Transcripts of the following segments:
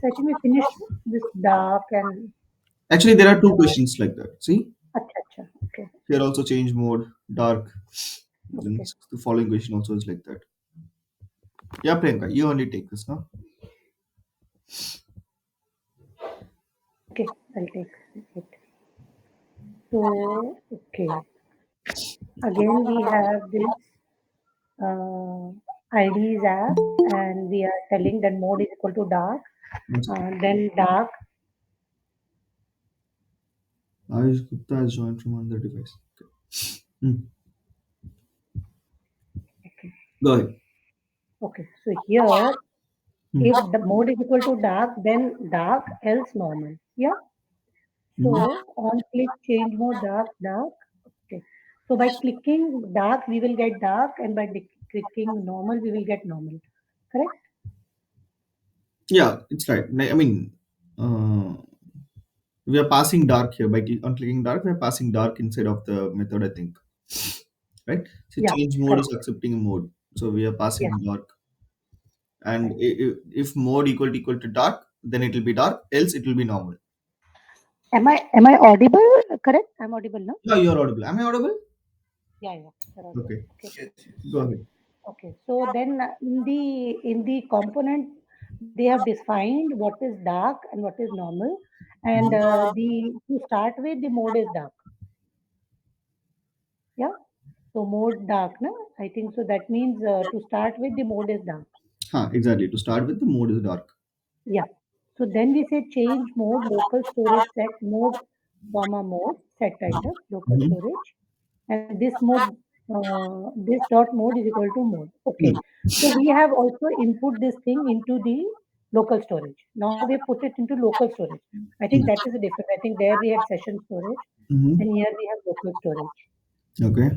I think we finished this dark and Actually, there are two questions like that. See, acha, acha. Okay, here also change mode, dark. Then okay, the following question also is like that. Yeah, Priyanka, you only take this now. okay. I'll take it. So, okay. Again, we have this uh, IDs app, and we are telling that mode is equal to dark. Then dark. Ayush Gupta has joined from another device. Okay. Hmm. Okay. Go ahead. Okay. So here, Hmm. if the mode is equal to dark, then dark, else normal. Yeah. Mhm. So on click change mode dark, dark. Okay. So by clicking dark, we will get dark, and by clicking normal, we will get normal. Correct? Yeah, it's right. I mean, uh, we are passing dark here by on clicking dark. We are passing dark inside of the method. I think, right? So Yeah. change mode is Correct. accepting a mode. So we are Yes. passing dark, and Right. if mode equal to dark, then it will be dark. Else it will be normal. Am I audible? Correct? I'm audible now. Yeah, you are audible. Am I audible? Yeah. Yeah. You're audible. Okay, Okay. Yes, yes. go ahead. Okay. So then in the component they have defined what is dark and what is normal, and the to start with the mode is dark. Yeah. So mode dark, na? I think so. That means to start with the mode is dark. Exactly. To start with, the mode is dark. Yeah. So then we say change mode, local storage set mode, comma mode, set item, local Mhm. storage. And this mode, this dot mode is equal to mode. Okay. Hmm. So we have also input this thing into the local storage. Now we put it into local storage. I think that is the difference. I think there we had session storage Mhm. and here we have local storage. Okay.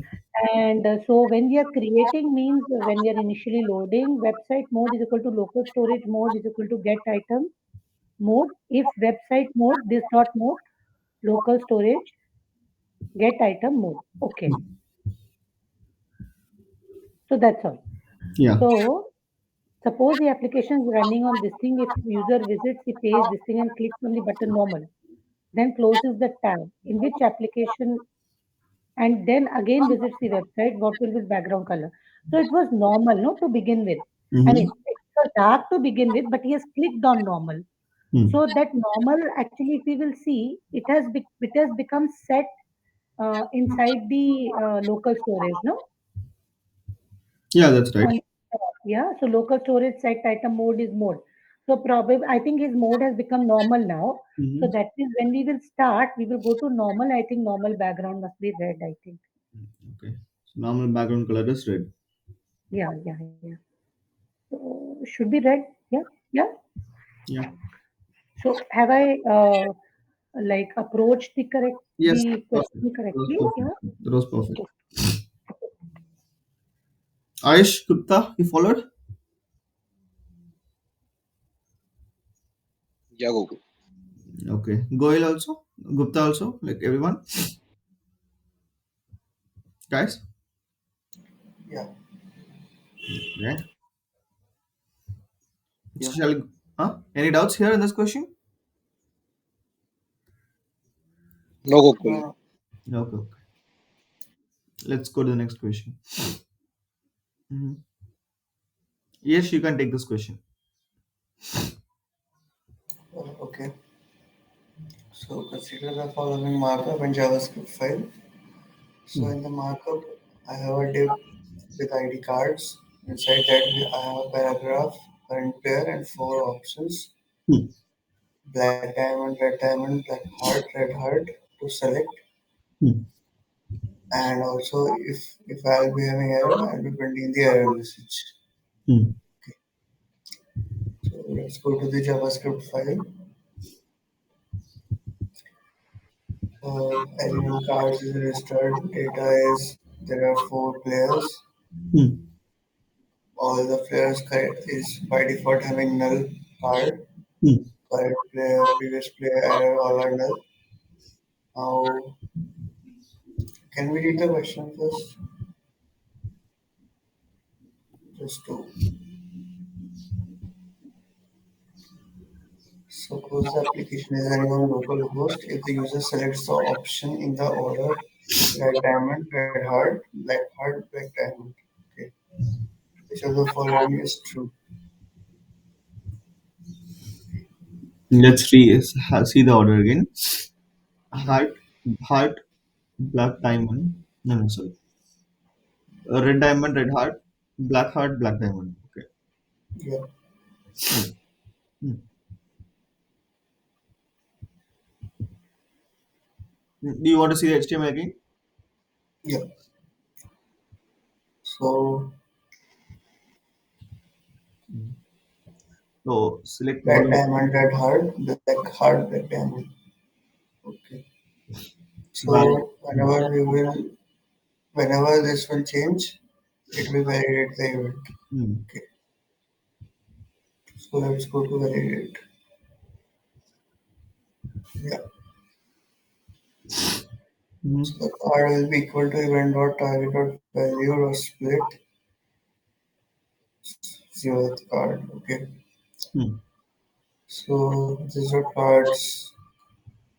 And so when we are creating means when we are initially loading, website mode is equal to local storage mode is equal to get item mode. If website mode, this dot mode, local storage, get item mode. Okay. So that's all. Yeah. So suppose the application is running on this thing. If user visits the page, this thing and clicks on the button normal, then closes the tab in which application and then again visits the website, what will be the background color? So it was normal, no, to begin with. I Mm-hmm. mean, it was dark to begin with, but he has clicked on normal. So that normal, actually, if we will see, it has become set inside the local storage, no? Yeah, that's right. On yeah, so local storage set item mode is mode. So probably, I think his mode has become normal now. So Mm-hmm. that is when we will start, we will go to normal. I think normal background must be red, I think. Okay. So normal background color is red. Yeah, yeah, yeah. So should be red. Yeah, yeah. Yeah. So have I like approached Yes. the Perfect. question That was correctly? perfect. Yeah. That was perfect. Okay. Ayush Gupta, you followed? Yeah, Goku. Okay. Goel also? Gupta also? Like everyone? Guys? Yeah, Yeah. yeah. Shall Any doubts here in this question? No, Gokul. No, Okay. Okay. Let's go to the next question. Mhm. Yes, you can take this question. okay. So consider the following markup in JavaScript file. So Hmm. in the markup, I have a div with ID cards. Inside that, I have a paragraph, current pair, and four options: Hmm. black diamond, black heart, red heart to select. Hmm. And also, if I'll be having error, I'll be printing the error message. Hmm. So let's go to the JavaScript file. Element cards is registered. Data is there are four players. Hmm. All the players is by default having null card. Hmm. Current player, previous player, error, all are null. Now, can we read the question first? Just to Suppose the application is running on localhost. If the user selects the option in the order red diamond, red heart, black diamond. Okay. Which of the following is true? see the order again. Heart, heart, black diamond. No, no, sorry. Red diamond, red heart, black diamond. Okay. Yeah. Hmm. Do you want to see the HTML again? Yeah. So So select red blue. diamond, red heart, black diamond. Okay. Valid. So whenever this will change, it will validate the event. Hmm. Okay. So let's go to validate. Yeah. Hmm. So the card will be equal to event dot target dot value or split zeroth card. Okay. Hmm. So this is what cards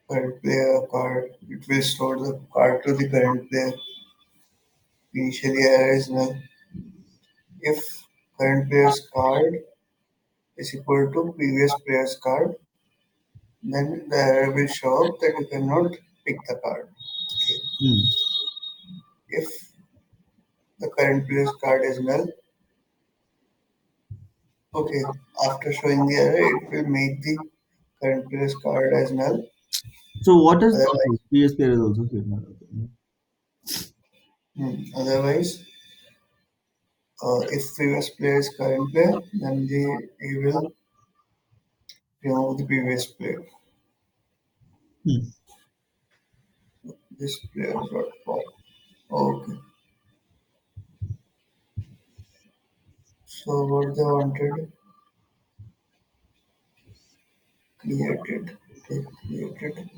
current player card. It will store the card to the current player. Initially error is null. If current player's card is equal to previous player's card, then the error will show up that you cannot pick the card. Okay. Hmm. If the current player's card is null, okay, after showing the error, it will make the current player's card as null. So what is okay? Otherwise, Previous player is also here. No, okay. otherwise, if previous player is current player, then he will remove the previous player. Hmm. This player is not pop. Okay. So what they wanted created. Okay, created.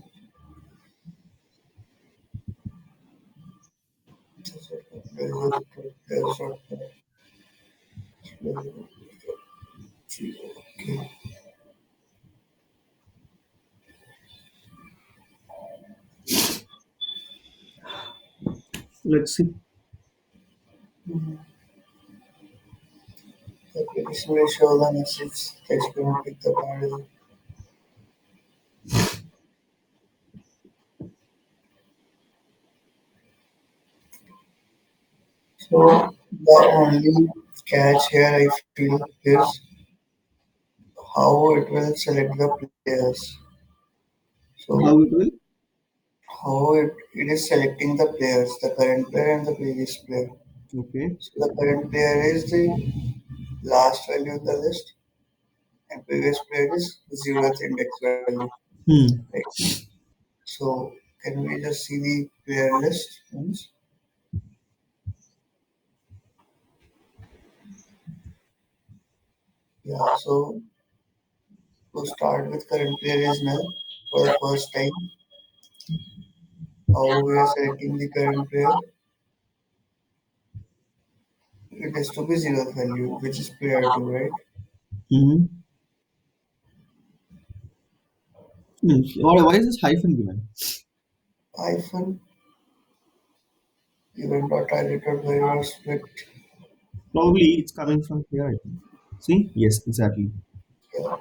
Okay. Let's see. The application will show the message that you cannot pick the card. So the only catch here I feel is how it will select the players. So How it will? how it is selecting the players, the current player and the previous player. Okay. So the current player is the last value in the list and previous player is the zeroth index value. Hmm. Right. So can we just see the player list once? Yeah, so to start with current player is null for the first time. How we are selecting the current player? It has to be zeroth value, which is player 2, right? Hmm. Hmm. Why is this hyphen given? Hyphen event dot target dot value or split. Probably it's coming from here, I think. See? Yes, exactly. Yeah.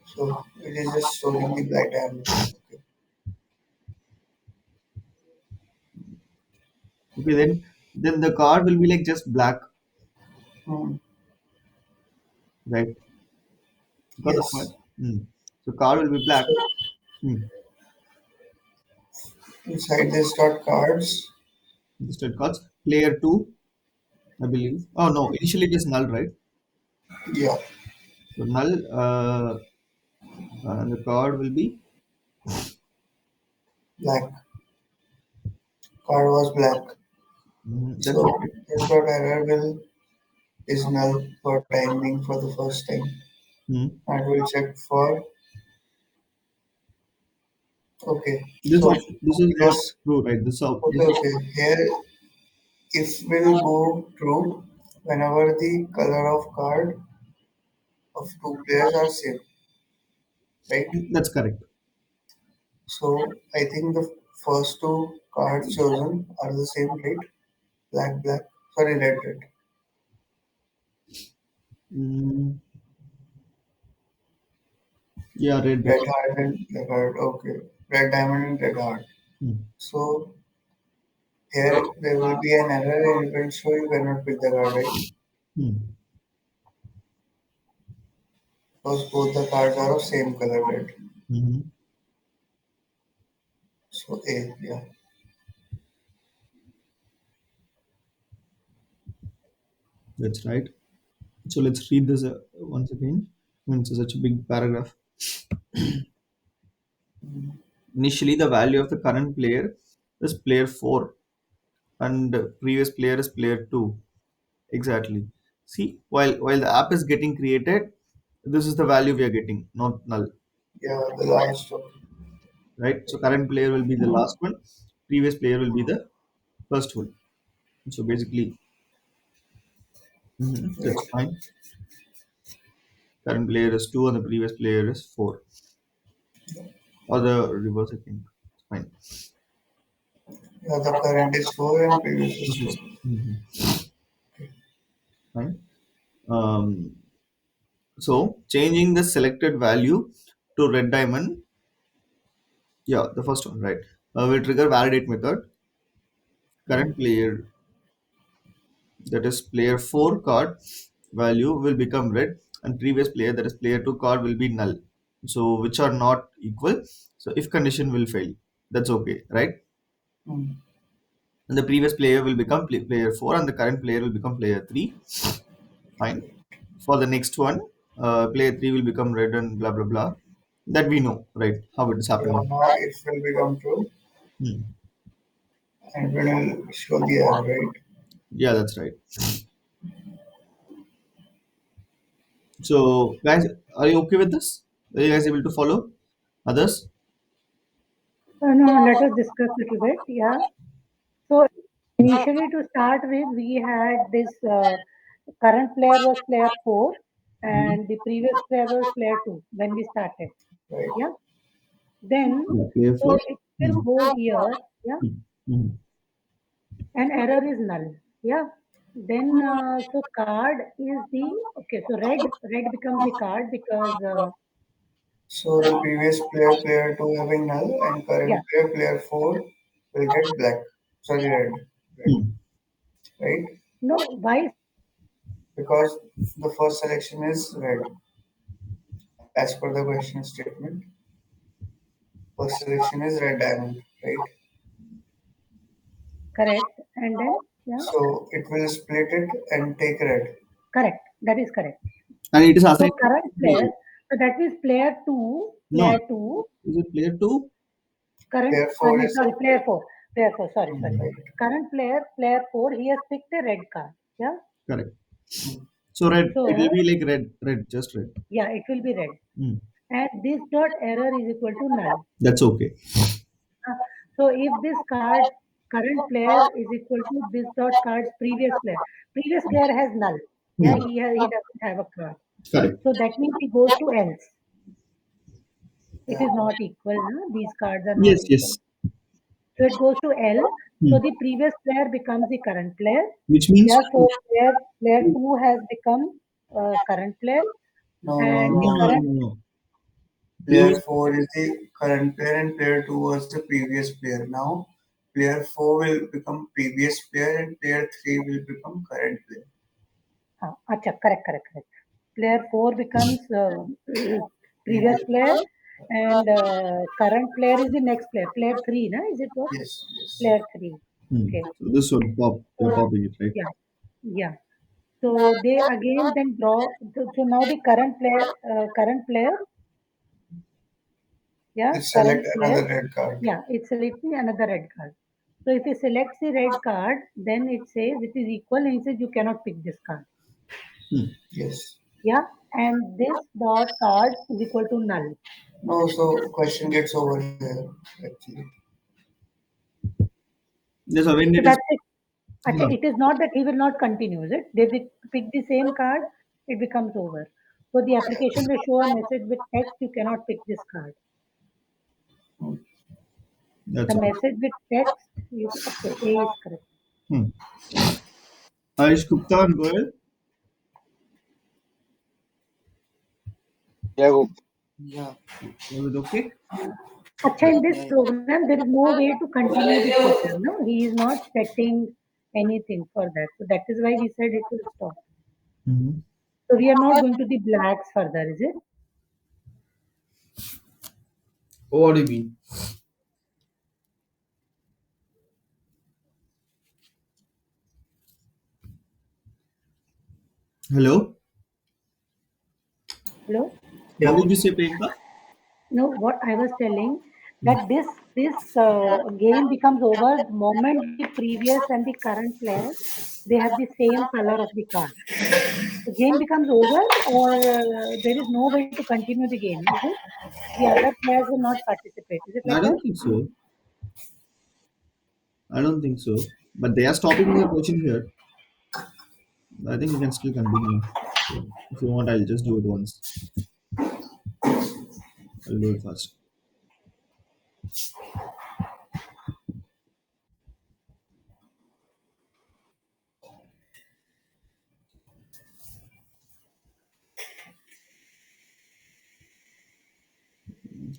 So it is just storing the black diamond. Okay. Okay, then the card will be like just black, Hmm. right? Got the point? Yes. Hmm. So card will be black. So Hmm. inside this dot cards, Listed cards. Player two, I believe. Oh no, initially it is null, right? yeah, So null, and the card will be. black. Card was black. Then So forget. this dot error will is null for time being for the first time. Hmm. And we'll check for okay. This So also this is not this true, right? This okay is okay here if will go true whenever the color of card of two players are same. right? That's correct. So I think the first two cards chosen are the same, right? Black, black. Sorry, red, red. Mm, yeah, red. Red heart and black heart. Okay. Red diamond and red heart. Mm, So here there will be an error and it will show you cannot pick the card, right? mm, Because both the cards are of same color, red. mhm. So A, yeah. That's right. So let's read this once again. I mean, it's such a big paragraph. Initially, the value of the current player is player 4, and previous player is player 2. Exactly. See, while the app is getting created, this is the value we are getting, not null, Yeah, the last one. right? So current player will be the last one, previous player will be the first one. So basically, Right. that's fine. Current player is 2 and the previous player is 4. Or the reverse, I think. It's fine. Yeah, the current is 4 and previous is This 2. is fine. Um, so changing the selected value to red diamond, yeah, the first one, right? Will trigger validate method. Current player, that is player 4 card value will become red, and previous player, that is player 2 card, will be null. So which are not equal. So if condition will fail, that's okay, right? Mm. And the previous player will become player 4 and the current player will become player 3. Fine. For the next one, player 3 will become red and blah blah blah. That we know, right? How it is Yeah, happening. now it will become true Hmm. and it will show the error, right? Yeah, that's right. So, guys, are you okay with this? Are you guys able to follow? Others? No, let us discuss a little bit. Yeah. So initially to start with, we had this current player was player 4 Mhm. and the previous player was player 2 when we started. Right. Yeah. Then, Yeah, player so 4. it will Hmm. go here. Yeah. Hmm. Hmm. And error is null. Yeah. Then, so card is the, okay, so red becomes the card because, So the previous player, player 2 having null and yeah, current player, player 4 will get black. Sorry, red. Red. Hmm. Right? no, why? Because the first selection is red. As per the question statement, first selection is red diamond, right? Correct. And then, yeah, So it will split it and take red. correct. That is correct. And it is So assigned to current player, player. so that is No, player 2, is it player 2? current, Player 4 no, is sorry, player 4, sorry, sorry. right. Current player, player 4, he has picked a red card. Yeah. Correct. Hmm. So red, it will So, be like red, just red. yeah, it will be red. Hmm. And this dot error is equal to null. That's okay. Uh, So if this card current player is equal to this dot card's previous player has null. Yeah, Hmm. he doesn't have a card. Correct. So that means he goes to else. It is not equal. No? These cards are not Yes, equal. yes. So it goes to L. Hmm. So the previous player becomes the current player. Which means Therefore, player 2 has become current player, No, no, and the no, no, no. no, current no. Player Previous 4 is the current player and player 2 was the previous player. Now, player 4 will become previous player and player 3 will become current player. acha, correct. Player 4 becomes previous player, and current player is the next player. Player 3, na? Is it what? Yes, yes. Player 3. Hmm. Okay. So this one pop, you're So, popping it, right? yeah, yeah. So they again then draw. So now the current player, yeah, It current select player, another red card. yeah, it's selecting another red card. So if he selects the red card, then it says it is equal, and it says you cannot pick this card. Hmm. Yes. Yeah, and this dot card is equal to null. No, so question gets over here actually. Yes, so when So it is, that's it. yeah. It is not that he will not continue, is it? They pick the same card, it becomes over. So the application will show a message with text, you cannot pick this card. The That's it. message with text, okay, A is correct. Hmm. Ayush Gupta and Goel, Yeah, Gop. Yeah, was it okay? Acha, in this yeah, program, there is no way to continue the question. No, he is not setting anything for that. So that is why we said it will stop. Mm-hmm. So we are not going to the blacks further, is it? What do you mean? Hello? Hello? yeah. What did you say, Priyanka? No, what I was telling that this game becomes over the moment the previous and the current player they have the same color of the card. The game becomes over, or there is no way to continue the game, is it? The other players will not participate. Is it I like that? don't think so. I don't think so. But they are stopping the question here. I think we can still continue. So if you want, I'll just do it once. I'll do it first.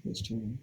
Question.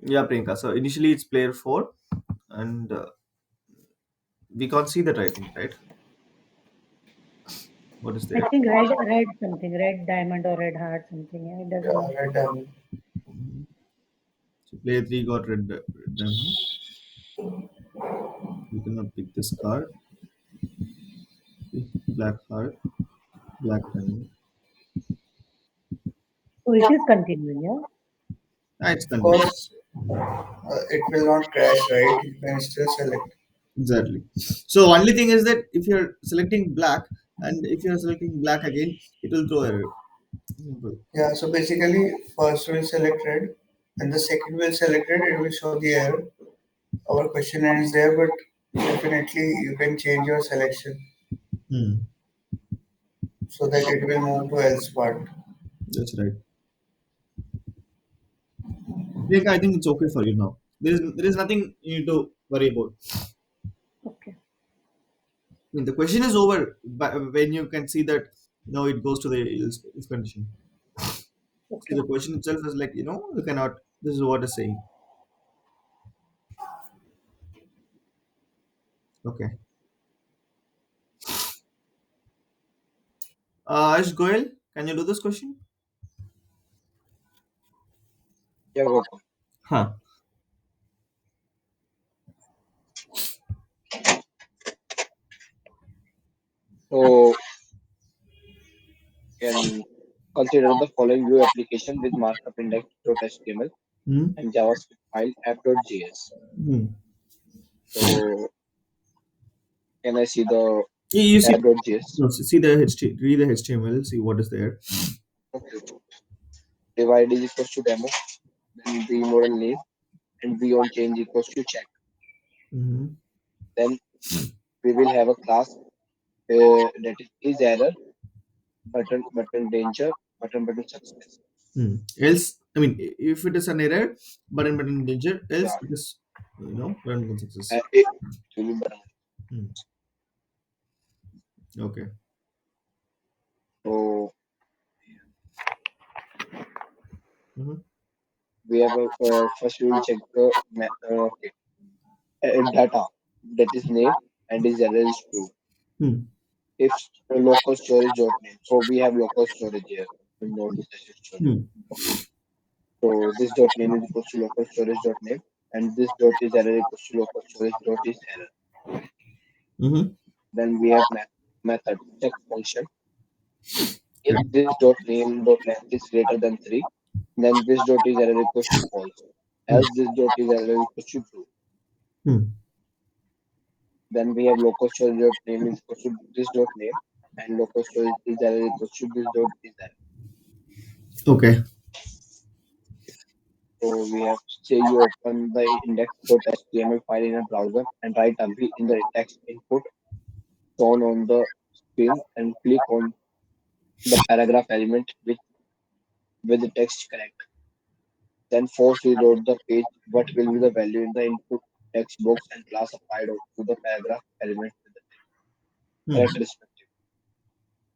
Yeah, Priyanka. So initially it's player four, and we can't see that writing, right? What is I there? think red something, red diamond or red heart something. Yeah, it doesn't. Red diamond. So player three got red diamond. You cannot pick this card. Black heart, black diamond. So it is continuing. Yeah. Ah, it's Of continuing. course, it will not crash, right? You can still select. Exactly. So only thing is that if you're selecting black and if you're selecting black again, it will throw error. Simple. Yeah, so basically, first will select red, and the second will select red, it will show the error. Our question ends there, but definitely you can change your selection Hmm. so that it will move to else part. That's right. Priyanka, I think it's okay for you now. There is nothing you need to worry about. Okay. I mean, the question is over when you can see that it goes to the else condition. See, Okay. the question itself is like you cannot. This is what it's saying. Okay. Ash Goel, can you do this question? Yeah, Gop. Huh. So can consider the following view application with markup index.html Hmm. and JavaScript file app.js. Hmm. So can I see the You see, app.js? no, see the read the HTML, see what is there. Okay. Divide is equals to demo, then the model name, and beyond change equals to check. Hmm. Then we will have a class that is error, button danger, button success. Hmm. Else, I mean, if it is an error, button danger. Else, Yeah, it is button success. it will be button. Hmm. Okay. So Hmm. we have a first we will check the okay, data that is name and is error is true. Hmm. If local storage dot name, so we have local storage here. No storage. Hmm. So this dot name is equals to local storage dot name. and this dot is error equals to local storage dot is error. Mm-hmm. Then we have method check function. If Okay. this dot name dot length is greater than 3, then this dot is error equals to false. Hmm. Else this dot is error equals to true. Hmm. Then we have local storage dot name is equals to this dot name, and local storage is error equals to this dot is error. Okay. So we have say you open the index.html file in a browser and write Abhi in the text input shown on the screen and click on the paragraph element with the text correct. Then force reload the page. What will be the value in the input text box and class applied to the paragraph element with the Hmm. correct respective.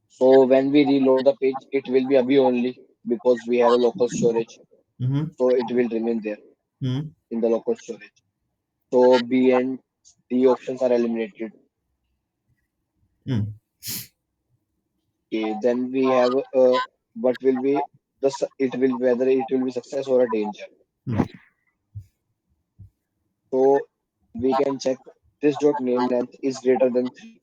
So when we reload the page, it will be Abhi only because we have a local storage. Mm-hmm. So it will remain there Hmm. in the local storage. So B and C options are eliminated. Hmm. Okay, then we have what will be it will whether it will be success or a danger. Hmm. So we can check this dot name length is greater than 3.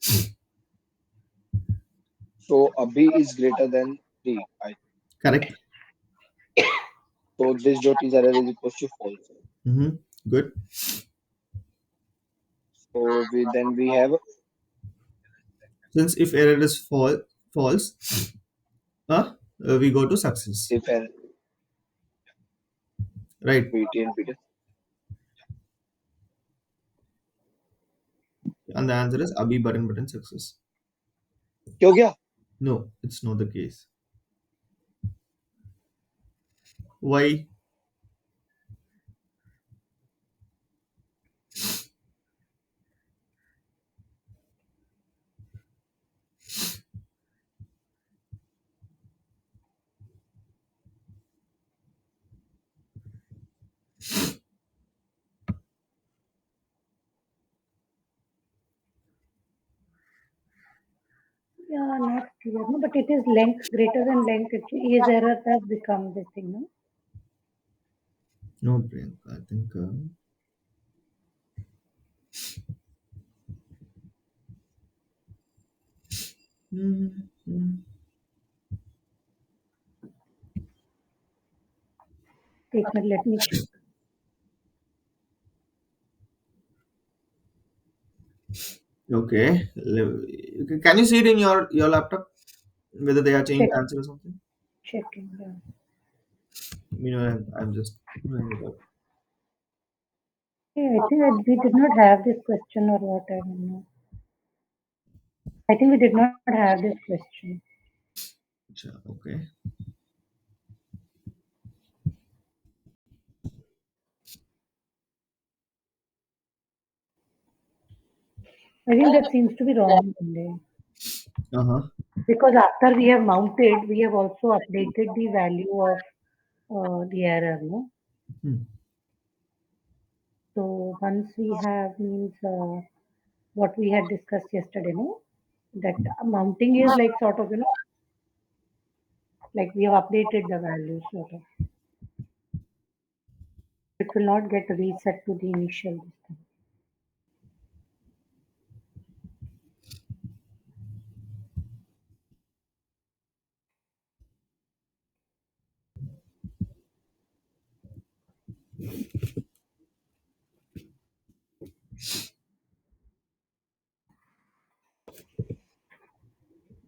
So a B is greater than 3. Correct. So this dot is error is equals to false. Mm-hmm. Good. So we have Since if error is false, we go to success. if error Right. PT and PT. And the answer is Abhi button success. क्या हो गया? No, it's not the case. Why? Yeah, not clear. No, but it is length greater than length. It is error has become this thing, no? No, Priyanka. I think. Hmm. Take me, let me check. Okay. Can you see it in your laptop? Whether they are changing Check, the answer or something? checking. Yeah. I'm just doing it up. Yeah, I think that we did not have this question or what. I don't know. I think we did not have this question. Sure, okay. I think that seems to be wrong only. Uh-huh. Because after we have mounted, we have also updated the value of the error, no? Hmm. So once we have means what we had discussed yesterday, no? That mounting is like sort of, like we have updated the value sort of. It will not get reset to the initial this thing.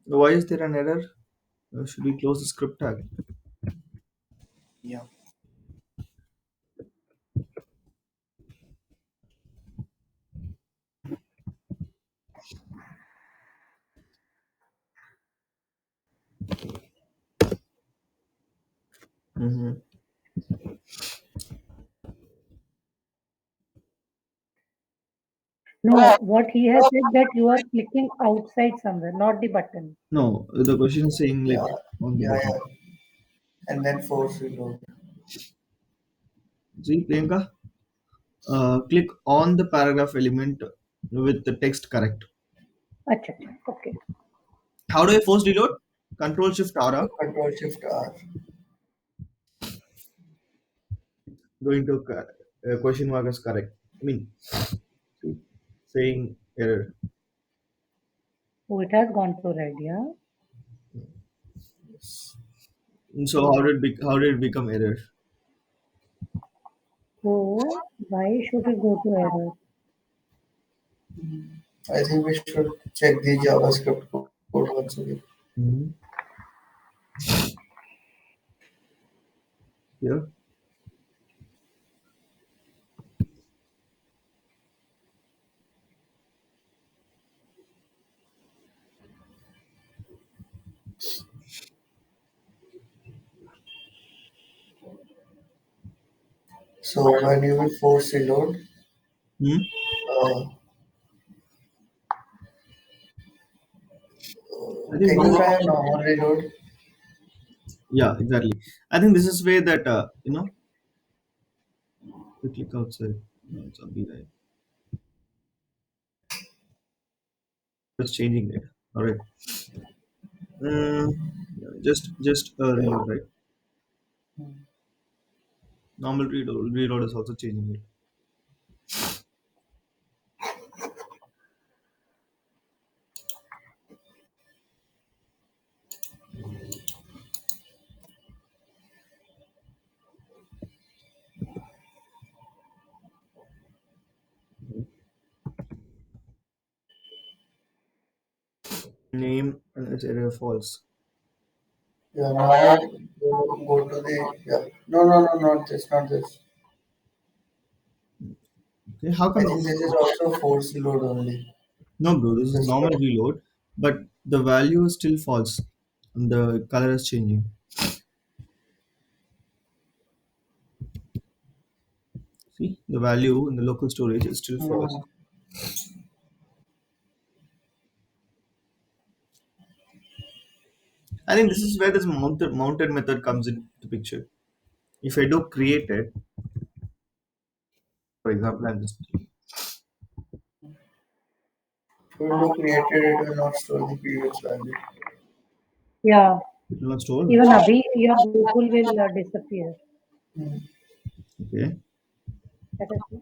Why is there an error? Should we close the script tag? Yeah. Mm-hmm. No, what he has said that you are clicking outside somewhere, not the button. No, the question is saying like Yeah. on the Yeah. button. Yeah. And then force reload. See, Priyanka, click on the paragraph element with the text correct. Acha, acha. Okay. How do I force reload? Control Shift R. Control Shift R. Going to question mark is correct. I mean, see, saying error. Oh, it has gone through red, yeah. So how did it become error? So why should it go to error? I think we should check the JavaScript code once again. Mhm. Yeah. So when you will force reload, Hmm? uh, I think can you one. try a normal reload? Yeah, exactly. I think this is way that you click outside. No, it's a be right. Just changing it. All right. Yeah, just reload, right? Normal reload is also changing it. Name and it's error false. Yeah, now go to the yeah. No, not this, not this. Okay, how I come think this? this is also force reload only. No, bro, this is This normal reload, but the value is still false, and the color is changing. See, the value in the local storage is still false. Hmm. I think this is where this mounted method comes into the picture. If I do create it, for example, I'm just Window created it will not store the previous value. Yeah. it will not store. Even Abhi, your Google will disappear. Hmm. Okay, Let us see.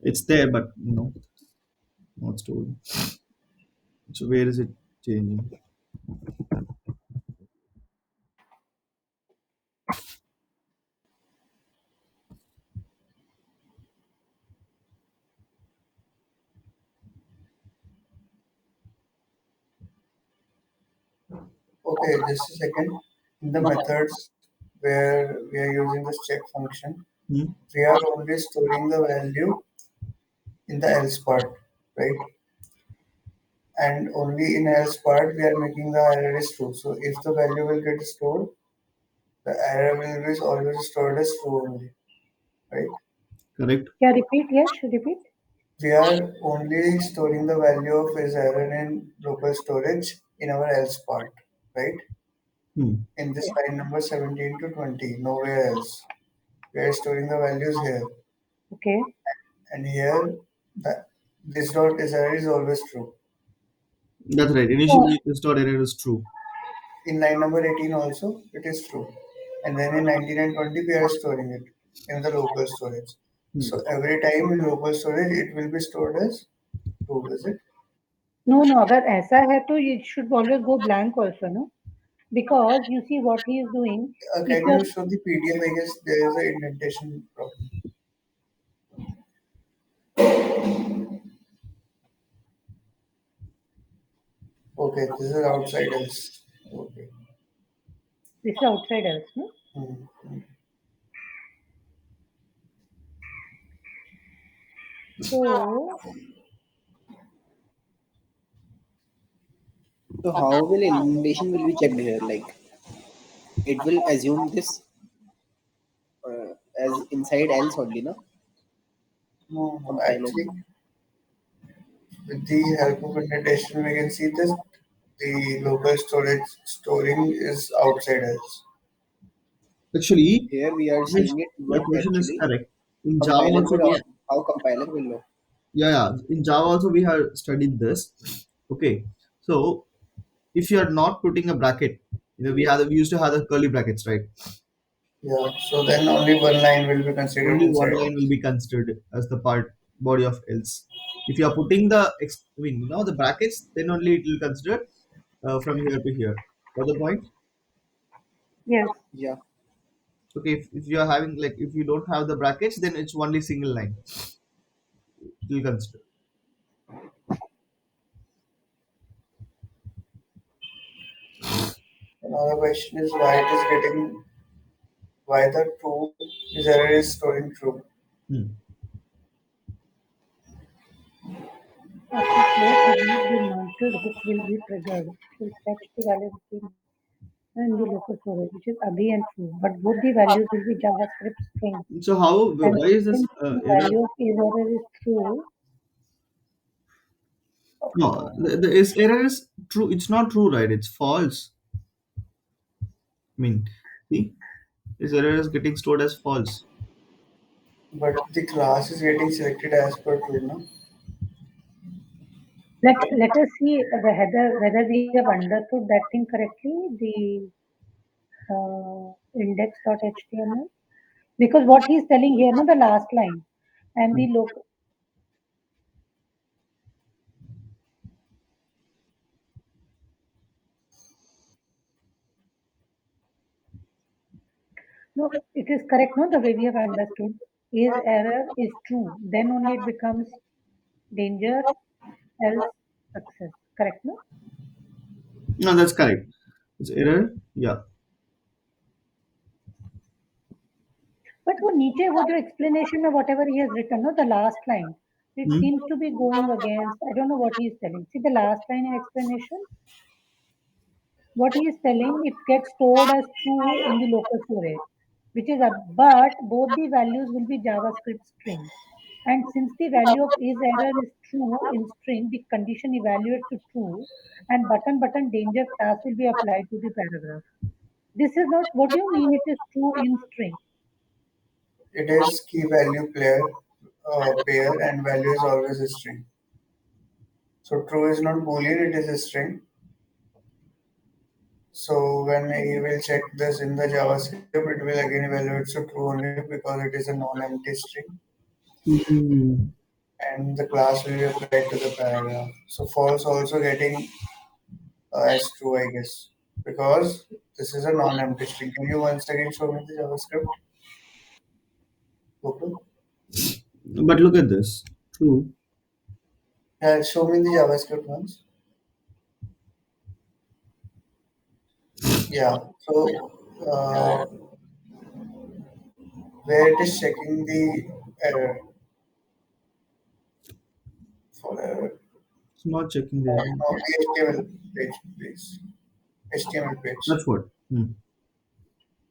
it's there, but not stored. So where is it changing? Okay, just a second. In the methods where we are using this check function, Hmm? we are only storing the value in the else part, right? And only in else part we are making the error is true. So if the value will get stored, the error will be always stored as true only, right? Correct. Yeah, repeat. Yes, repeat. We are only storing the value of is error in local storage in our else part, right? Hmm. In this line number 17 to 20, nowhere else. We are storing the values here. Okay. And here, the, this dot is error is always true. That's right. So, Initially, the stored error is true. In line number 18 also, it is true. And then in 19 and 20, we are storing it in the local storage. Hmm. So every time in local storage, it will be stored as true, is it? no, no, अगर ऐसा है तो it should always go blank also, no? Because you see what he is doing. If Can you're you show the PDF? I guess there is an indentation problem. Okay, this is outside else. Okay. this is outside else, no? Hmm. So So how will indentation will be checked here? Like it will assume this as inside else only, no? No, Compiler. actually, with the help of indentation, we can see this. The local storage storing is outside else. Actually, Here we are Ramesh, seeing it your what question is actually correct. In Java compiler also will we how compiler will know. yeah, yeah. In Java also we have studied this. Okay, so if you are not putting a bracket, we used to have the curly brackets, right? Yeah. So then only one line will be considered Only one inside. line will be considered as the part body of else. If you are putting the the brackets, then only it will consider from here to here. Got the point? Yes. Yeah. Okay, if you are having like if you don't have the brackets, then it's only single line. It will consider. Another question is why it is getting why the true is error is storing true. Hmm. After close release, the mounted hook will be triggered. It will fetch the value between and the local storage, which is Abhi and true. But both the values will be JavaScript string. So how And why is this since the error? value of is error is true, No, the is error is true. It's not true, right? It's false. See, this error is getting stored as false. But the class is getting selected as per true, no? let us see whether we have understood that thing correctly. The index.html, because what he is telling here, no, the last line and Hmm. the local. No, it is correct. No, the way we have understood is error is true. Then only it becomes danger, else success. Correct, no? No, that's correct. It's error. Yeah. But वो नीचे वो जो explanation of whatever he has written, no, the last line, it Hmm. seems to be going against. I don't know what he is telling. See the last line in explanation. What he is telling, it gets stored as true in the local storage, which is but both the values will be JavaScript string. And since the value of is error is true in string, the condition evaluates to true, and button danger class will be applied to the paragraph. This is not what do you mean it is true in string. It is key value pair and value is always a string. So true is not boolean, it is a string. So when he will check this in the JavaScript, it will again evaluate to true only because it is a non-empty string, Hmm. and the class will be applied to the paragraph. So false also getting as true, I guess, because this is a non-empty string. Can you once again show me the JavaScript? Okay. But look at this. True. Yeah, show me the JavaScript once. Yeah. So where it is checking the error for error. It's not checking the error. No, the HTML page, please. HTML page. That's what. Hmm.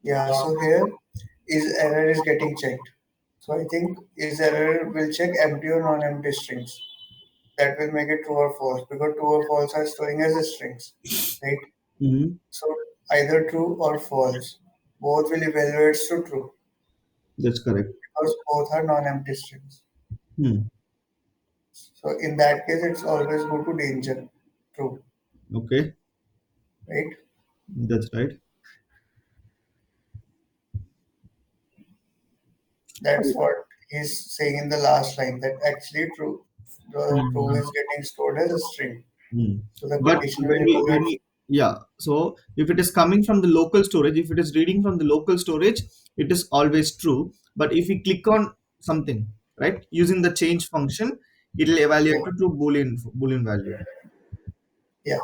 Yeah, so here is error is getting checked. So I think is error will check empty or non-empty strings. That will make it true or false because true or false are storing as strings, right? Hmm. So either true or false. Both will evaluate to true That's correct. because both are non-empty strings. Hmm. So in that case, it's always go to danger, true, Okay. right? That's right. That's what he's saying in the last line. That actually true, the true Hmm. is getting stored as a string. Hmm. So the But condition will evaluate. yeah, so if it is coming from the local storage, if it is reading from the local storage, it is always true. But if we click on something, right, using the change function, it will evaluate Yeah, to true boolean value. yeah.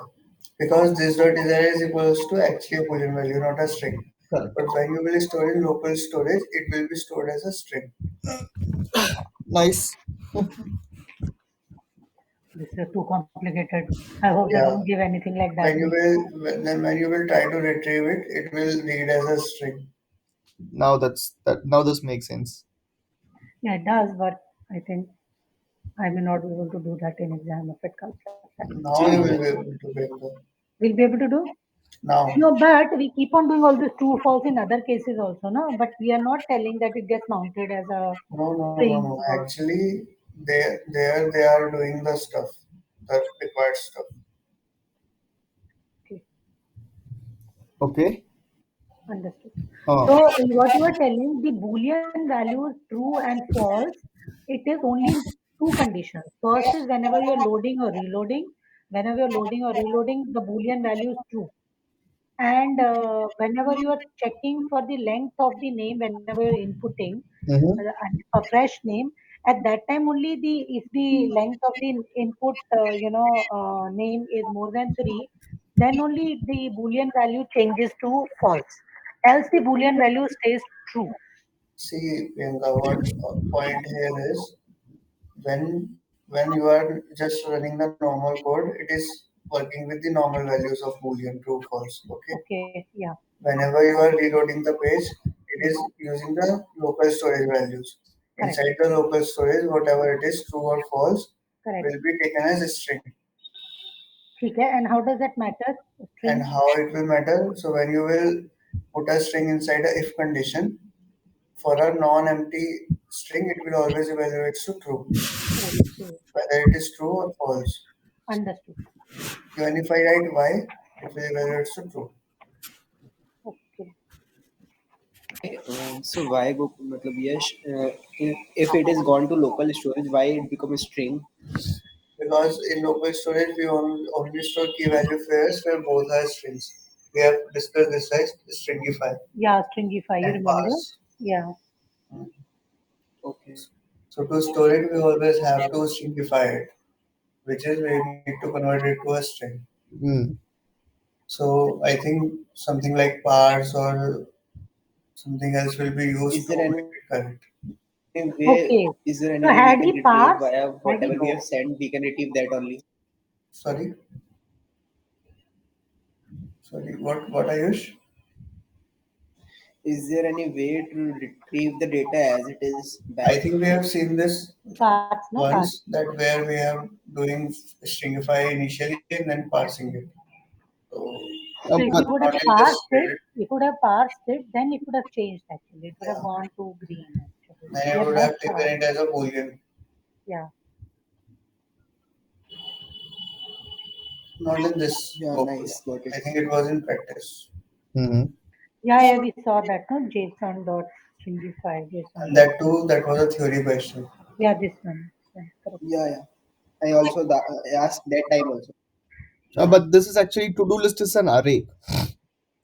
Because this dot is array is equals to actually a boolean value, not a string. Correct. But when you will store in local storage, it will be stored as a string. Nice. This is too complicated. I hope they Yeah. don't give anything like that. When you will try to retrieve it, it will read as a string. Now this makes sense. Yeah, it does, but I think I may not be able to do that in exam if it comes like that. Now you will be able to make the We'll be able to do? now. No, but we keep on doing all this true false in other cases also, no? But we are not telling that it gets mounted as a No. string or Actually, they are doing the stuff, the required stuff. okay. Okay. Understood. Uh, So what you are telling, the Boolean value is true and false. It is only in two conditions. First is whenever you are loading or reloading. Whenever you're loading or reloading, the Boolean value is true. And whenever you are checking for the length of the name, whenever you're inputting mhm. a fresh name, at that time only the if the length of the input name is more than 3, then only the Boolean value changes to false. Else the Boolean value stays true. See, Priyanka, what point here is when you are just running the normal code, it is working with the normal values of Boolean true false. Okay. Okay, yeah, Whenever you are reloading the page, it is using the local storage values. correct, Inside the local storage, whatever it is, true or false, correct. will be taken as a string. ठीक है, and how does that matter? And String. how it will matter? So when you will put a string inside a if condition, for a non-empty string, it will always evaluate to true, Okay, whether it is true or false. understood. Even if I write y, it will evaluate to true. Okay. So why go? मतलब yes, if it is gone to local storage, why it become a string? Because in local storage, we only store key value pairs where both are strings. We have discussed this as stringify Yeah, stringify, you and remember? parse. Yeah. Okay. So to store it, we always have to stringify it, which is we need to convert it to a string. Mm. So I think something like parse or something else will be used Is to there make any it correct. way? Okay. Is there any So way we had can he retrieve passed, via had he whatever we have sent? We can retrieve that only. Sorry, sorry. What Ayush? Is there any way to retrieve the data as it is back? I think we have seen this parts, no parts. once that where we have doing stringify initially and then parsing it. So So if But you would have not in this parsed it, period, if you would have parsed it, then it would have changed actually. It would have yeah. gone to green actually. Then We I have would not have taken parsed. it as a boolean. Yeah. Not in this Yeah, book. nice, got it. I think it was in practice. mhm. Yeah, yeah, we saw that, no? JSON dot stringify, JSON And dot. that too, that was a theory question. Yeah, this one. Yeah, correct. Yeah, yeah. I also asked that time also. But this is actually to-do list is an array,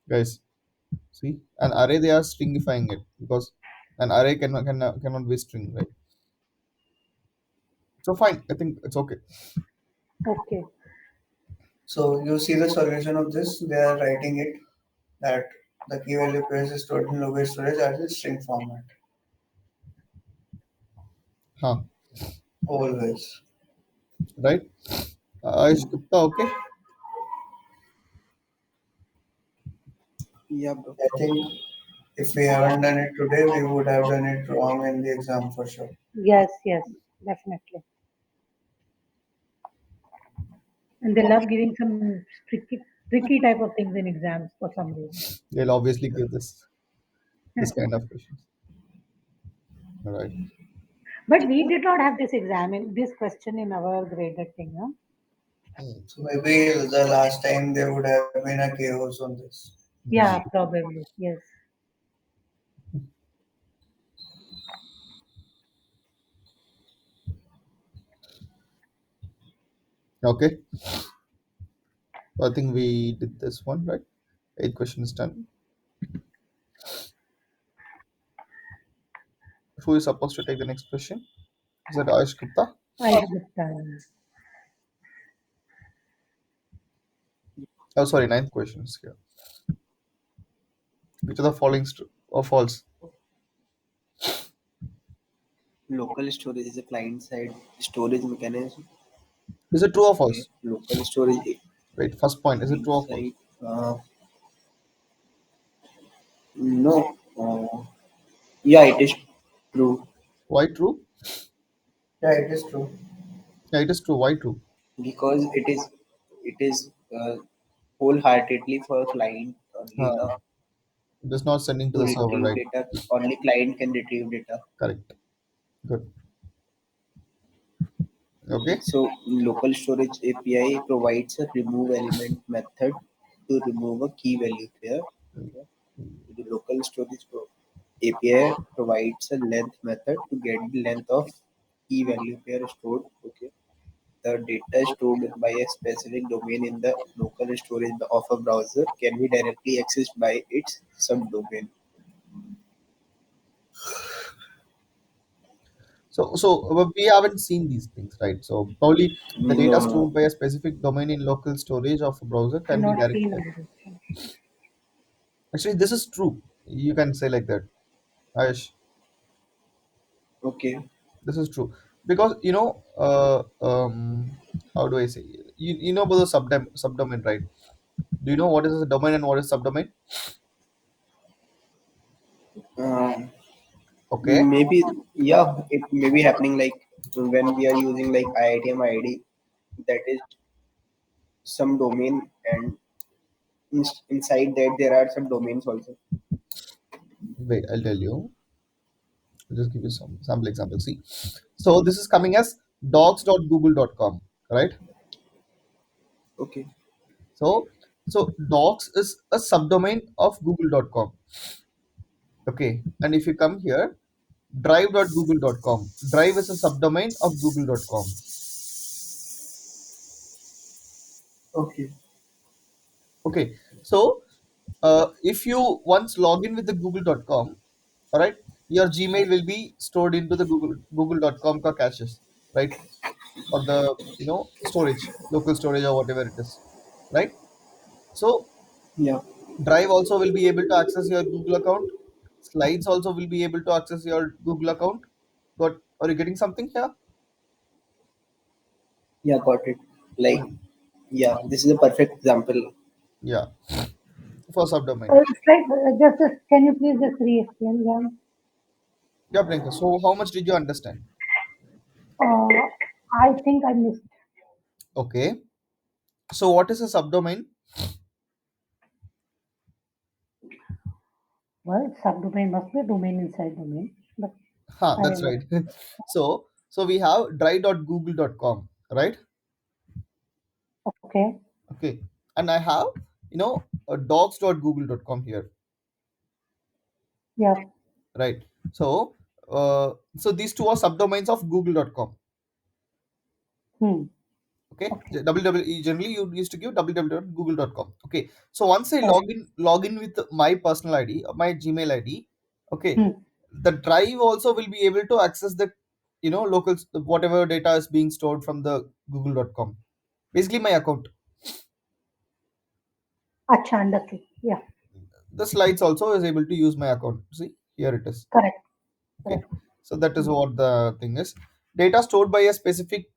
guys. See, an array they are stringifying it because an array cannot be string, right? So fine, I think it's okay. Okay. So you see the solution of this, they are writing it that the key value pairs is stored in local storage as a string format. Huh? Always. Right? Ayush Gupta, okay? Yeah, bro. I think if we haven't done it today, we would have done it wrong in the exam for sure. Yes, yes, definitely. And they love giving some tricky type of things in exams for some reason. They'll obviously give this kind of questions. All right. But we did not have this exam in this question in our graded thing, huh? So maybe the last time there would have been a chaos on this. Yeah, probably. Yes. Okay. I think we did this one, right? 8 questions done. Who is supposed to take the next question? Is that Ayush Gupta? I understand. Oh, sorry, ninth questions here. Which of the following or false? Local storage is a client-side storage mechanism. Is it true or Okay. false? Local storage Wait, first point. Is it true or false? inside. No. Yeah, it is true Why true? Yeah, it is true. Yeah, it is true. Why true? because it is wholeheartedly for client only. Uh, No, it is not sending to to the server, retrieve right? data, only client can retrieve data. Correct. Good. Okay. So local storage API provides a remove element method to to remove a key value pair. Okay. The local storage API provides a length method to get the length of key value pair stored. Okay. The data stored by a specific domain in the local storage of a browser can be directly accessed by its subdomain. So we haven't seen these things, right? So probably the data No, no. stored by a specific domain in local storage of a browser I've can be not seen directly. this. Actually, this is true. You can say like that, Ayush. Okay. This is true because how do I say? You know about the subdomain, right? Do you know what is a domain and what is subdomain? Um, Okay, Maybe, yeah, it may be happening like when we are using like IITM ID, that is some domain, and inside that there are some domains also. wait, I'll tell you. I'll just give you some sample example. See, so this is coming as docs.google.com, right? Okay. So docs is a subdomain of google.com. Okay, and if you come here, drive.google.com. Drive is a subdomain of google.com. Okay. Okay, so if you once log in with the google.com, all right, your Gmail will be stored into the google.com ka caches, right? Or the storage, local storage or whatever it is, right? So Yeah. Drive also will be able to access your Google account. Slides also will be able to access your Google account. But are you getting something here? Yeah, got it. Like, yeah, this is a perfect example. Yeah, for subdomain. It's like, can you please just re-explain? Yeah. Yeah, Priyanka. So how much did you understand? Uh, I think I missed. Okay. So what is a subdomain? Well, subdomain must be a domain inside domain, but Ha, I that's don't know. right. So we have drive.google.com, right? Okay. Okay. And I have, docs.google.com here, Yeah. right? So these two are subdomains of google.com. Hmm. Okay, Okay. www generally you used to give www.google.com. Okay, so once I Correct. log in with my personal ID or my Gmail ID, okay, Hmm. the drive also will be able to access the local whatever data is being stored from the google.com, basically my account. Acha, understood. Yeah. The slides also is able to use my account. See, here it is. Correct. Okay, Correct. so that is Hmm. what the thing is. Data stored by a specific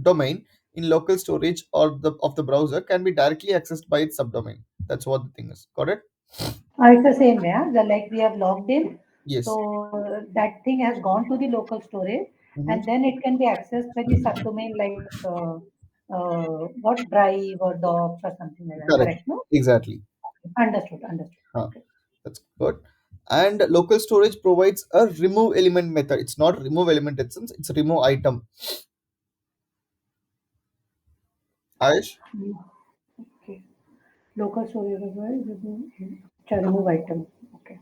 domain in local storage or the of the browser can be directly accessed by its subdomain. That's what the thing is. Got it? It's the same, yeah. Like we have logged in, Yes. so that thing has gone to the local storage, Hmm. and then it can be accessed by the subdomain like what drive or docs or something like that. Correct. Correct? No? Exactly. Understood. Understood. Huh. Okay. That's good. And local storage provides a remove element method. It's not remove element itself, it's remove item. Ayush? Hmm. Okay. Local storage as well. Remove item. Okay.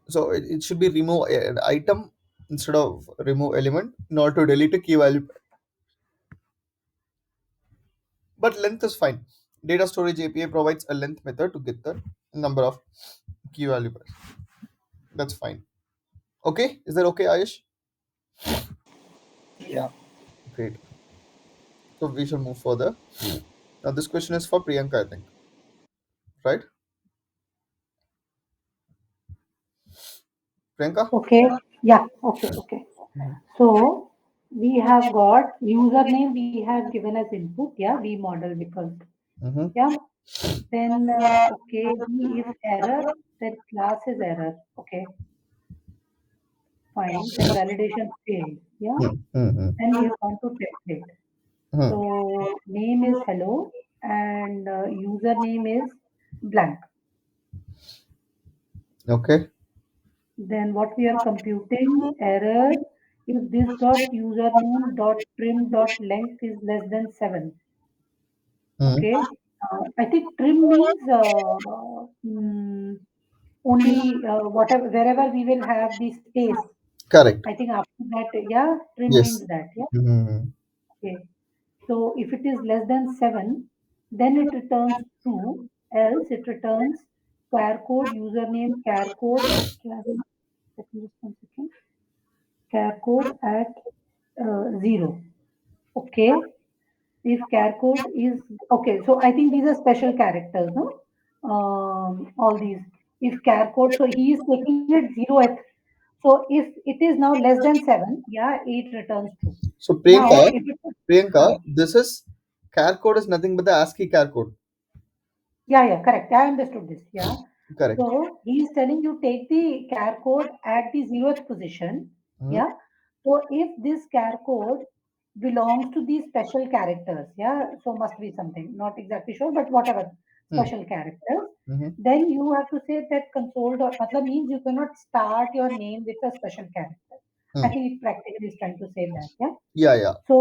So it should be remove item instead of remove element in order to delete a key value. But length is fine. Data storage API provides a length method to get the number of key value pairs. That's fine. Okay, is that okay, Ayush? Yeah. Great. So we shall move further. Now this question is for Priyanka, I think. Right? Priyanka? Okay. Yeah. Okay. Okay. So we have got username we have given as input. Yeah. V model because Mm-hmm. yeah. Then okay. V if error, then class is error. Okay. Fine. Then validation failed. Yeah. Mm-hmm. Then we have gone to template. Hmm. So name is hello and username is blank. Okay. Then what we are computing error if this dot username dot trim dot length is less than 7. Hmm. Okay. I think trim means only whatever wherever we will have the space. Correct. I think after that, yeah, trim Yes. means that, yeah. Hmm. Okay. So if it is less than 7, then it returns true, else it returns char code, username, char code, let me just 1 second, char code at 0. Okay. If char code is, okay, so I think these are special characters, no? All these. If char code, so he is taking it 0th. So if it is now less than 7, yeah, it returns true. So Now, Priyanka, if it is, Priyanka, this is char code is nothing but the ASCII char code. yeah, yeah, correct. I understood this. Yeah. Correct. So he is telling you take the char code at the 0th position. Hmm. Yeah. So if this char code belongs to these special characters, yeah, so must be something, not exactly sure, but whatever Hmm. special characters, Hmm. then you have to say that console dot matlab means you cannot start your name with a special character. I Hmm. think it practically is trying to say that. Yeah. Yeah, yeah. So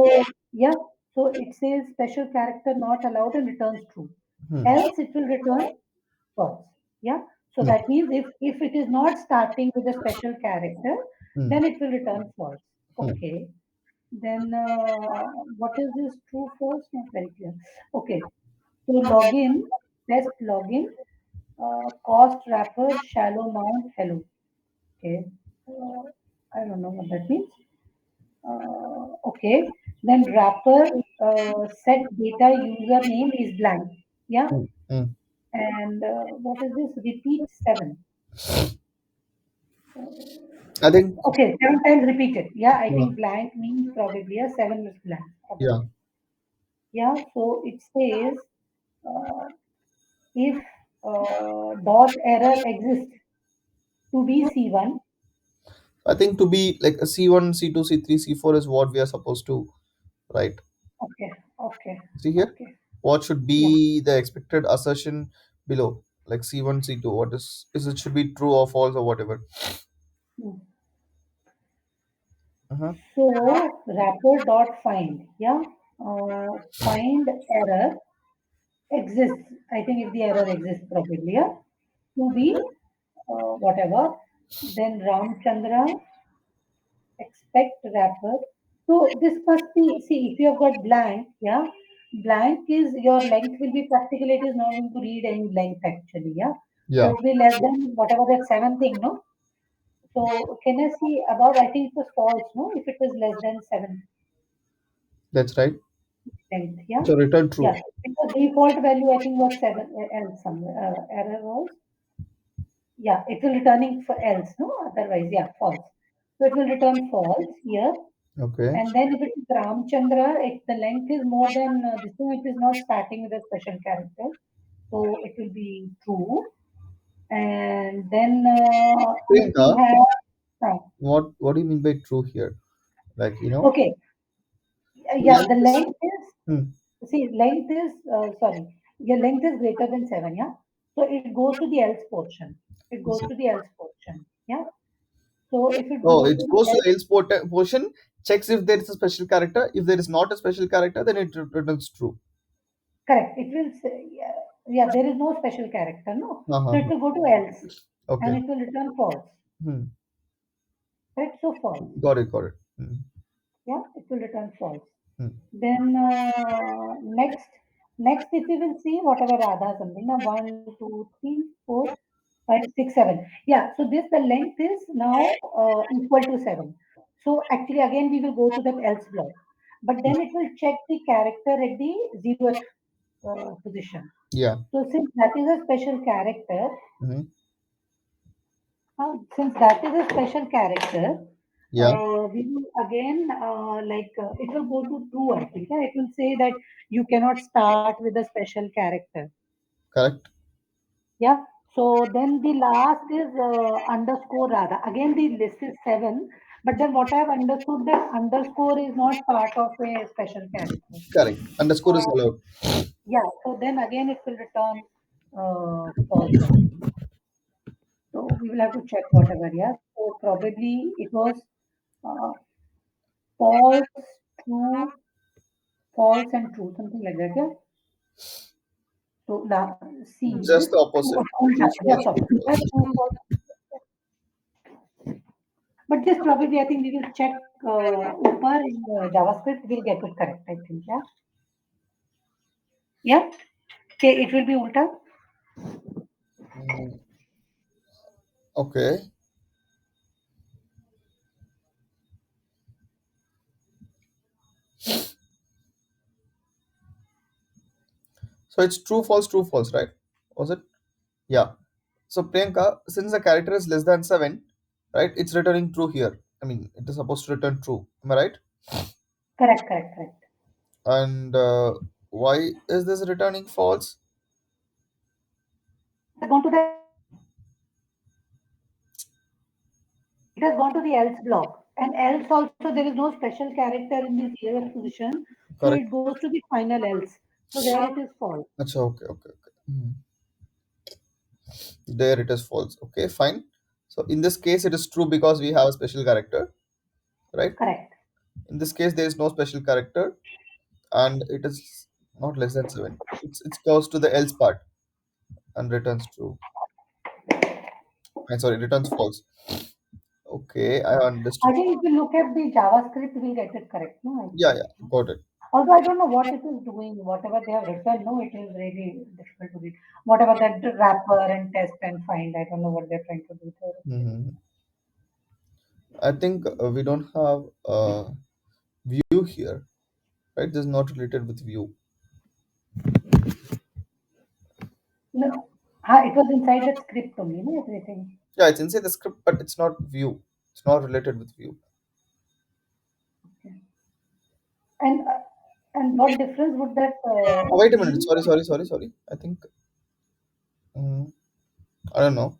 yeah, so it says special character not allowed and returns true. Hmm. Else it will return false. Yeah. So Hmm. that means if it is not starting with a special character, Hmm. then it will return false. Hmm. Okay. Then what is this true false? Not very clear. Okay. So login, test login, cost wrapper, shallow mount, hello. Okay. I don't know what that means. Okay. Then wrapper set data username is blank. Yeah. Hmm. Hmm. And what is this? Repeat 7. I think. Okay, 7 times repeated. Yeah, I Yeah. think blank means probably a 7 is blank. Yeah. Probably. Yeah, so it says uh, if dot error exists to be C1. I think to be like a C1, C2, C3, C4 is what we are supposed to write. Okay, okay, See here, okay. what should Yeah. be the expected assertion below, like C1, C2. What is it should be true or false or whatever. Hmm. Uh-huh. So wrapper dot find. Yeah, find error exists. I think if the error exists probably. Yeah, to be whatever. Then Ramchandra expect wrapper. So this must be, see, if you have got blank, yeah, blank is your length will be practically, it is not going to read any length actually, yeah. So Yeah, it will be less than whatever that 7 thing, no? So can I see above? I think it was false, no? If it was less than 7 that's right. length, yeah. So return Yeah. true. Because default value I think was 7 else somewhere. Error was, yeah, it will returning for else, no? Otherwise, yeah, false. So it will return false here. Okay. And then if it is Ramchandra, if the length is more than this thing, it is not starting with a special character. So it will be true. And then if Priyanka, we have, what do you mean by true here? Like okay, yeah, the length is. length is, Hmm. see, length is, sorry, your length is greater than 7, yeah? So it goes to the else portion. It goes to the else portion, yeah? So if it Oh, goes it to the goes to else, the else portion, checks if there is a special character. If there is not a special character, then it returns true. correct, it will say, yeah, yeah, there is no special character, no? So Uh-huh. it will go to else and Okay. it will return false. Hmm. Right, so false. Got it. Got it. Hmm. Yeah, it will return false. Hmm. Then next if we will see whatever Radha something now 1, 2, 3, 4, 5, 6, 7. Yeah, so this the length is now equal to 7. So actually again we will go to that else block, but then it will check the character at the 0th position. Yeah. So since that is a special character, Hmm. since that is a special character, Yeah. we will again it will go to true. I think yeah? It will say that you cannot start with a special character. Correct. Yeah. So then the last is underscore rather. Again, the list is 7, but then what I have understood that underscore is not part of a special character. Correct. Underscore is Uh, allowed. yeah. So then again, it will return false only. So we will have to check whatever. Yeah. So probably it was uh, false, true, false, and true, something like that. Yeah. So C. Just the opposite. Ulta, True, just false, true, opposite. false. True, false. But this probably, I think we will check Upper in JavaScript. We'll get it correct, I think. Yeah. Yeah. Okay, it will be Ulta. Mm, okay. So it's true, false, right? Was it? Yeah. So Priyanka, since the character is less than 7, right, it's returning true here. I mean, it is supposed to return true. Am I right? Correct, correct, correct. And why is this returning false? It has gone to the it has gone to the else block. And else also there is no special character in this ELF position. So Correct. it goes to the final else. So there it is false. Acha, okay, okay, okay. There it is false. Okay, fine. So in this case, it is true because we have a special character, right? Correct. In this case, there is no special character, and it is not less than 7. It's goes to the else part and returns true. And sorry, returns false. Okay, I understood. I think if you look at the JavaScript, we'll get it correct. No, I Yeah, think. yeah, got it. Although I don't know what it is doing, whatever they have written, no, it is really difficult to read. Whatever that wrapper and test and find, I don't know what they're trying to do there. Hmm. I think we don't have view here, right? This is not related with view. No, it was inside the script only, no, everything. Yeah, it's inside the script, but it's not view. It's not related with view. Okay. And uh, and what difference would that Oh, wait a minute. be? Sorry. I think mm, I don't know.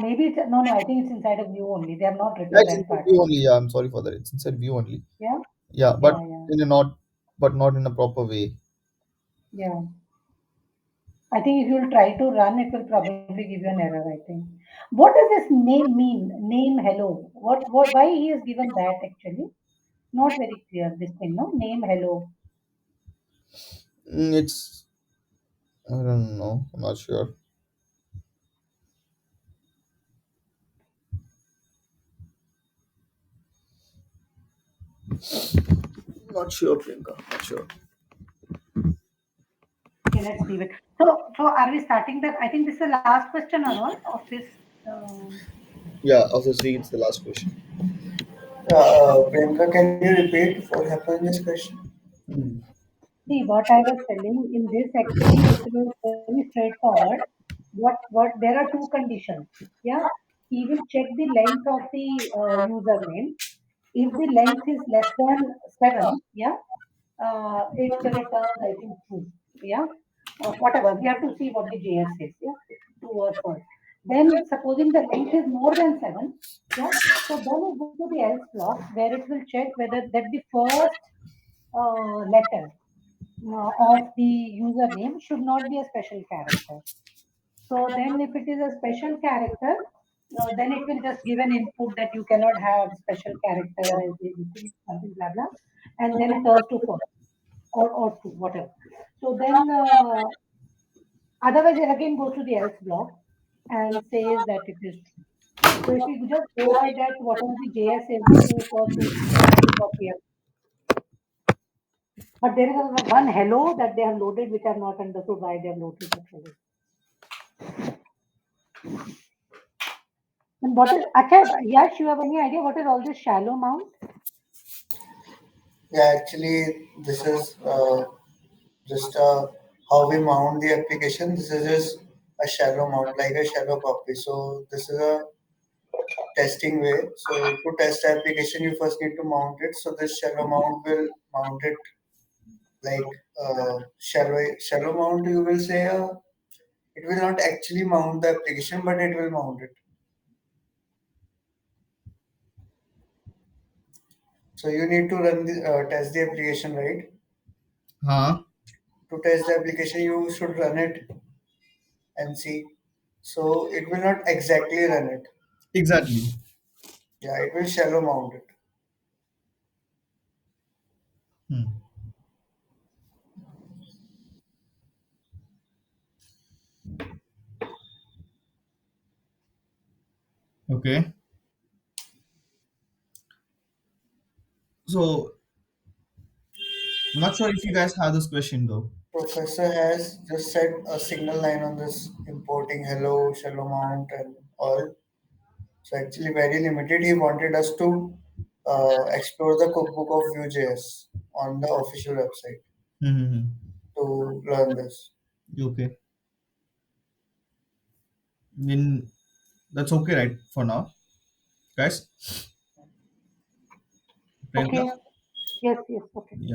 Maybe it's no, no. I think it's inside a view only. They have not Yeah, written it's that inside part. view only. Yeah, I'm sorry for that. It's inside view only. Yeah, Yeah, but yeah, yeah, in a not, but not in a proper way. yeah. I think if you'll try to run, it will probably give you an error. I think. What does this name mean? Name hello. What? Why he has given that actually? Not very clear. This thing, no. Name hello. It's I don't know. I'm not sure. Not sure, Priyanka. Not sure. Okay, let's leave it. So are we starting that? I think this is the last question or what of this. Um, Yeah, obviously it's the last question. Priyanka, can you repeat what happened in this question? Hmm. See, what I was telling in this actually it was very straightforward. What there are two conditions. Yeah, he will check the length of the username. If the length is less than 7, yeah, it returns I think true. Yeah, whatever we have to see what the JS says. Yeah, true or false. Then supposing the length is more than 7, yeah, so then it goes to the else block where it will check whether that the first letter of the username should not be a special character. So then if it is a special character, then it will just give an input that you cannot have special character as something blah blah, and then it turns to false or true, whatever. So then otherwise it again goes to the else block and says that it is true. So if you just go by that, whatever the JS says, no, true, false, that is what we have. But there is one hello that they have loaded, which I have not understood why they have loaded that hello. And what is, Acha, Yash, you have any idea what is all this shallow mount? Yeah, actually, this is just how we mount the application. This is just a shallow mount, like a shallow copy. So this is a testing way. So to test the application, you first need to mount it. So this shallow mount will mount it like shallow mount. You will say it will not actually mount the application, but it will mount it. So you need to run the test the application, right? Huh? To test the application, you should run it and see. So it will not exactly run it. Exactly. Yeah, it will shallow mount it. Hmm. Okay. So I'm not sure if you guys have this question though. Professor has just set a signal line on this importing hello, shallow mount, and all. So actually very limited. He wanted us to explore the cookbook of Vue.js on the official website Mm-hmm. to learn this. Okay. Then that's okay, right? For now, guys. Priyanka? Okay. Yes, yes. Okay. Yeah.